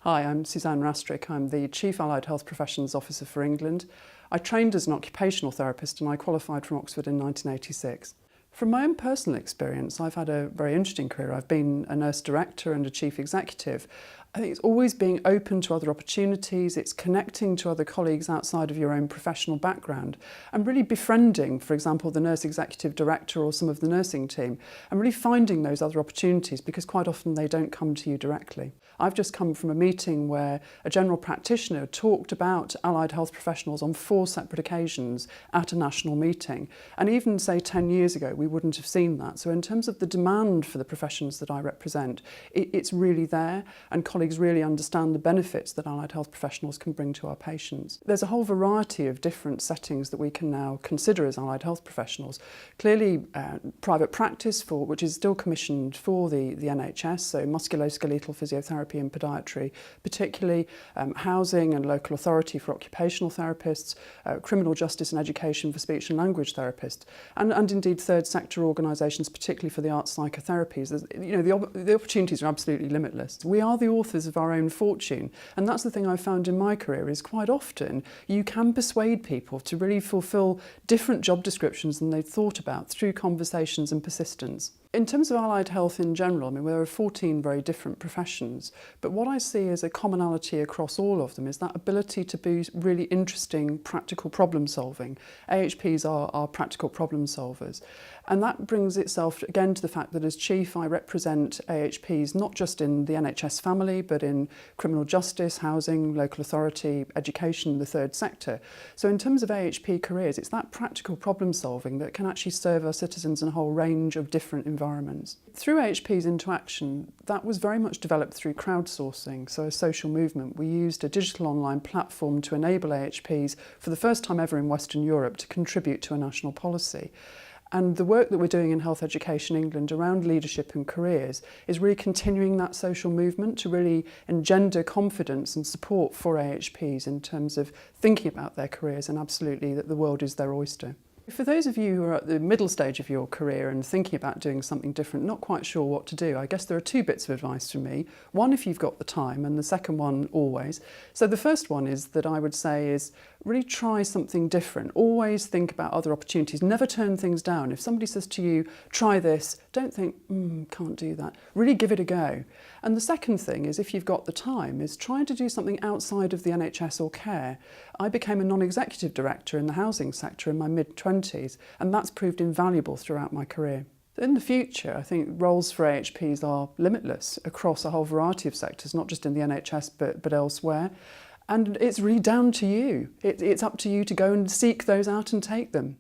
Hi, I'm Suzanne Rastrick. I'm the Chief Allied Health Professions Officer for England. I trained as an occupational therapist and I qualified from Oxford in 1986. From my own personal experience, I've had a very interesting career. I've been a nurse director and a chief executive. I think it's always being open to other opportunities, it's connecting to other colleagues outside of your own professional background and really befriending, for example, the nurse executive director or some of the nursing team, and really finding those other opportunities because quite often they don't come to you directly. I've just come from a meeting where a general practitioner talked about allied health professionals on 4 separate occasions at a national meeting. And even, say, 10 years ago, we wouldn't have seen that. So in terms of the demand for the professions that I represent, it's really there, and colleagues really understand the benefits that allied health professionals can bring to our patients. There's a whole variety of different settings that we can now consider as allied health professionals. Clearly, private practice, which is still commissioned for the NHS, so musculoskeletal physiotherapy and podiatry, particularly housing and local authority for occupational therapists, criminal justice and education for speech and language therapists, and indeed third sector organisations, particularly for the arts psychotherapies. The opportunities are absolutely limitless. We are the authors of our own fortune, and that's the thing I've found in my career is quite often you can persuade people to really fulfil different job descriptions than they'd thought about through conversations and persistence. In terms of allied health in general, I mean, there are 14 very different professions, but what I see as a commonality across all of them is that ability to be really interesting, practical problem solving. AHPs are practical problem solvers. And that brings itself again to the fact that as Chief I represent AHPs not just in the NHS family but in criminal justice, housing, local authority, education, the third sector. So in terms of AHP careers, it's that practical problem solving that can actually serve our citizens in a whole range of different environments. Through AHPs into Action, that was very much developed through crowdsourcing, so a social movement. We used a digital online platform to enable AHPs for the first time ever in Western Europe to contribute to a national policy. And the work that we're doing in Health Education England around leadership and careers is really continuing that social movement to really engender confidence and support for AHPs in terms of thinking about their careers and absolutely that the world is their oyster. For those of you who are at the middle stage of your career and thinking about doing something different, not quite sure what to do, I guess there are 2 bits of advice from me. One, if you've got the time, and the second one, always. So the first one is that I would say is really try something different. Always think about other opportunities. Never turn things down. If somebody says to you, try this, don't think, can't do that. Really give it a go. And the second thing is, if you've got the time, is trying to do something outside of the NHS or care. I became a non-executive director in the housing sector in my mid-20s, and that's proved invaluable throughout my career. In the future, I think roles for AHPs are limitless across a whole variety of sectors, not just in the NHS but elsewhere. And it's really down to you. It's up to you to go and seek those out and take them.